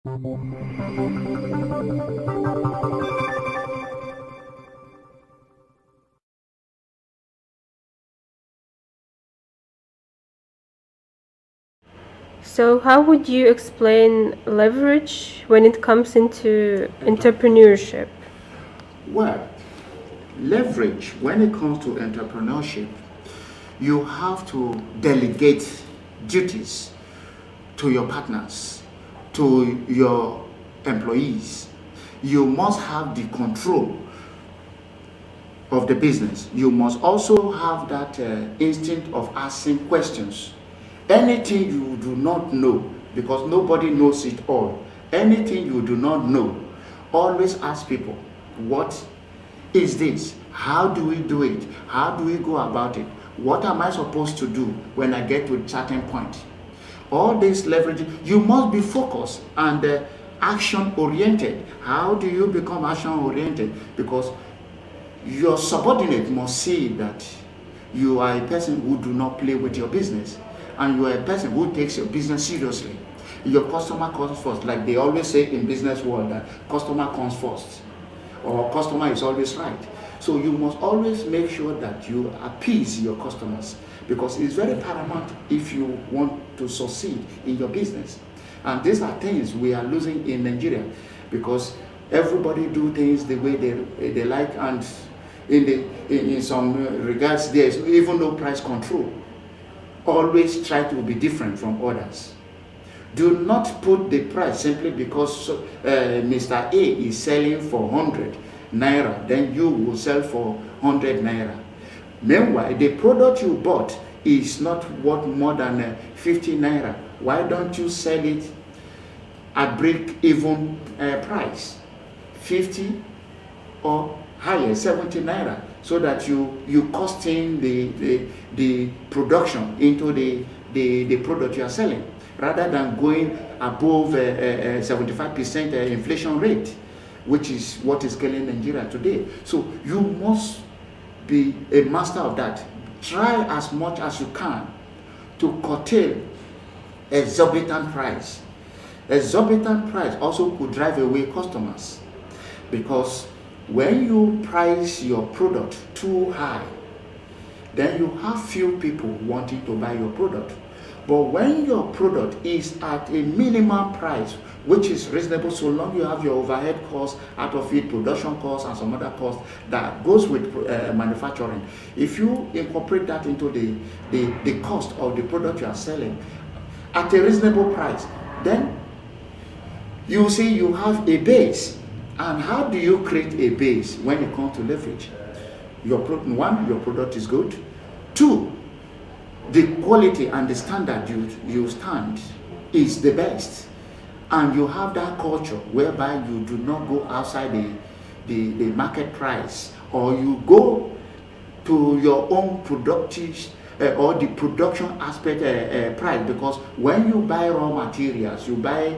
So, how would you explain leverage when it comes into entrepreneurship? Well, leverage, when it comes to entrepreneurship, you have to delegate duties to your partners, to your employees. You must have the control of the business. You must also have that instinct of asking questions. Anything you do not know, because nobody knows it all, anything you do not know, always ask people, what is this? How do we do it? How do we go about it? What am I supposed to do when I get to a certain point? All this leverage, you must be focused and action oriented. How do you become action oriented? Because your subordinate must see that you are a person who do not play with your business, and you are a person who takes your business seriously. Your customer comes first, like they always say in business world, that customer comes first, or customer is always right. So you must always make sure that you appease your customers, because it's very paramount if you want to succeed in your business. And these are things we are losing in Nigeria, because everybody do things the way they like, and in some regards there is even no price control. Always try to be different from others. Do not put the price simply because Mr. A is selling for 100 naira, then you will sell for 100 naira. Meanwhile, the product you bought is not worth more than 50 naira. Why don't you sell it at break-even price, 50 or higher, 70 naira, so that you costing the production into the product you are selling, rather than going above 75% inflation rate, which is what is killing Nigeria today. So you must be a master of that. Try as much as you can to curtail exorbitant price. Exorbitant price also could drive away customers, because when you price your product too high, then you have few people wanting to buy your product. But when your product is at a minimum price, which is reasonable, so long you have your overhead costs out of it, production costs and some other costs that goes with manufacturing, if you incorporate that into the cost of the product you are selling at a reasonable price, then you see you have a base. And how do you create a base when it comes to leverage? One, your product is good. Two, the quality and the standard you stand is the best. And you have that culture whereby you do not go outside the market price, or you go to your own productive or the production aspect price, because when you buy raw materials, you buy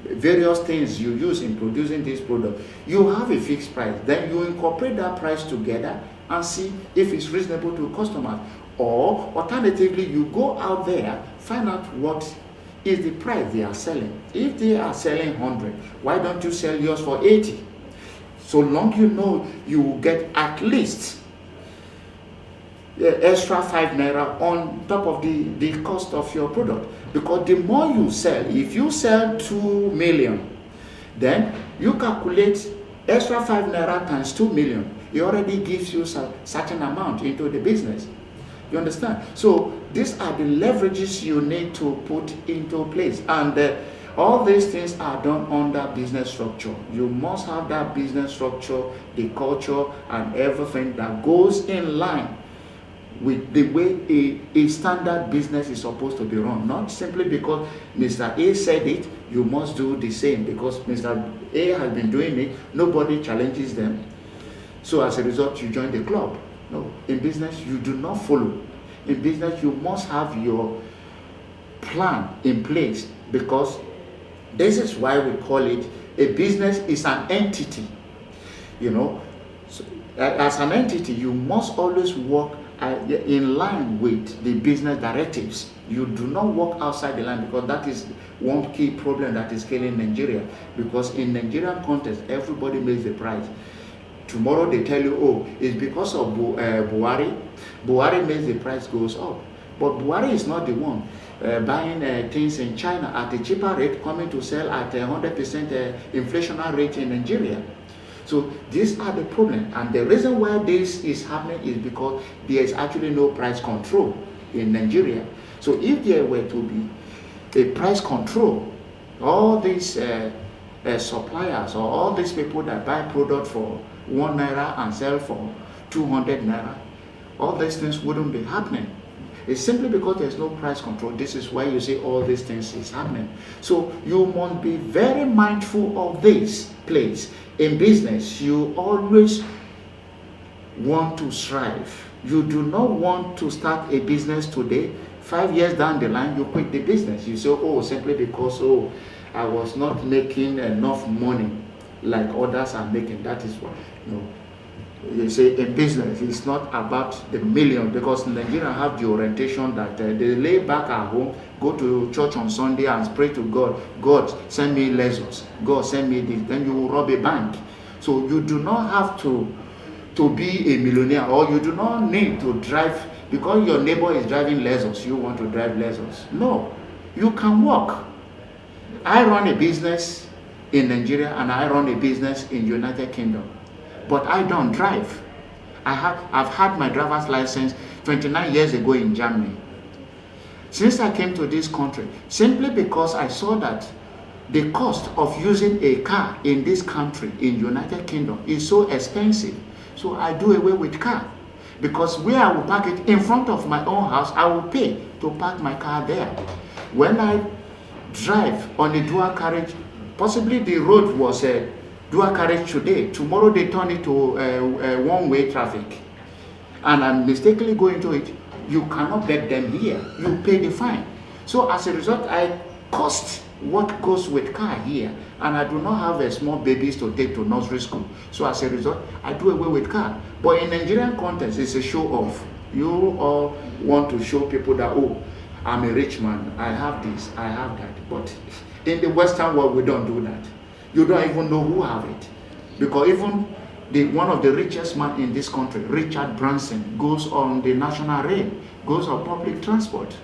various things you use in producing this product, you have a fixed price. Then you incorporate that price together and see if it's reasonable to customers. Or alternatively, you go out there, find out what is the price they are selling. If they are selling 100, why don't you sell yours for 80? So long you know you will get at least extra 5 naira on top of the cost of your product. Because the more you sell, if you sell 2 million, then you calculate extra 5 naira times 2 million, it already gives you a certain amount into the business. You understand? So these are the leverages you need to put into place, and all these things are done under business structure. You must have that business structure, the culture and everything that goes in line with the way a standard business is supposed to be run. Not simply because Mr. A said it, you must do the same. Because Mr. A has been doing it, nobody challenges them. So as a result, you join the club. No, in business, you do not follow. In business, you must have your plan in place, because this is why we call it a business is an entity. You know, so, as an entity, you must always work in line with the business directives. You do not walk outside the line, because that is one key problem that is killing Nigeria. Because in Nigerian context, everybody makes the price. Tomorrow they tell you, oh, it's because of Buhari. Buhari makes the price goes up. But Buhari is not the one buying things in China at a cheaper rate, coming to sell at 100% inflationary rate in Nigeria. So these are the problem, and the reason why this is happening is because there is actually no price control in Nigeria. So if there were to be a price control, all these suppliers, or all these people that buy product for 1 naira and sell for 200 naira, all these things wouldn't be happening. It's simply because there's no price control. This is why you see all these things is happening. So you must be very mindful of this place. In business, you always want to strive. You do not want to start a business today. 5 years down the line, you quit the business. You say, oh, simply because, oh, I was not making enough money like others are making. That is why. No. You say in business, it's not about the million, because Nigerians have the orientation that they lay back at home, go to church on Sunday and pray to God. God, send me lessons. God, send me this. Then you will rob a bank. So you do not have to be a millionaire, or you do not need to drive because your neighbor is driving Lexus. You want to drive Lexus? No, you can walk. I run a business in Nigeria and I run a business in United Kingdom. But I don't drive. I've had my driver's license 29 years ago in Germany. Since I came to this country, simply because I saw that the cost of using a car in this country, in United Kingdom, is so expensive. So I do away with car. Because where I will park it in front of my own house, I will pay to park my car there. When I drive on a dual carriage, possibly the road was a dual carriage today, tomorrow they turn it to one-way traffic, and I'm mistakenly going to it, you cannot beg them here, you pay the fine. So as a result, I cost what goes with car here, and I do not have a small babies to take to nursery school. So as a result, I do away with car. But in Nigerian context, it's a show off. You all want to show people that, oh, I'm a rich man, I have this, I have that. But in the Western world, we don't do that. You don't even know who have it. Because even one of the richest man in this country, Richard Branson, goes on the national rail, goes on public transport.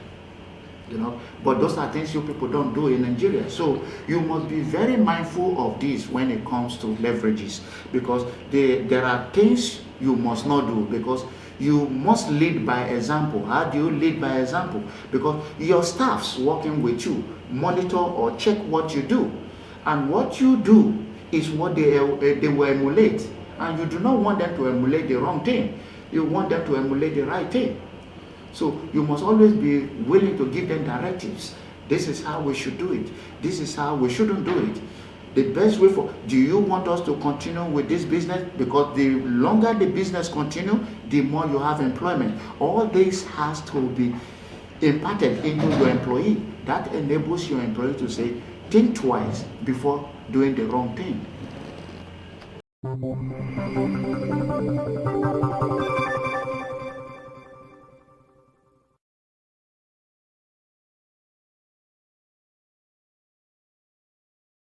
You know, but those are things you people don't do in Nigeria. So you must be very mindful of this when it comes to leverages, because there are things you must not do, because you must lead by example. How do you lead by example? Because your staffs working with you monitor or check what you do. And what you do is what they will emulate. And you do not want them to emulate the wrong thing. You want them to emulate the right thing. So you must always be willing to give them directives. This is how we should do it. This is how we shouldn't do it. The best way do you want us to continue with this business? Because the longer the business continue, the more you have employment. All this has to be imparted into your employee. That enables your employee to say, think twice before doing the wrong thing.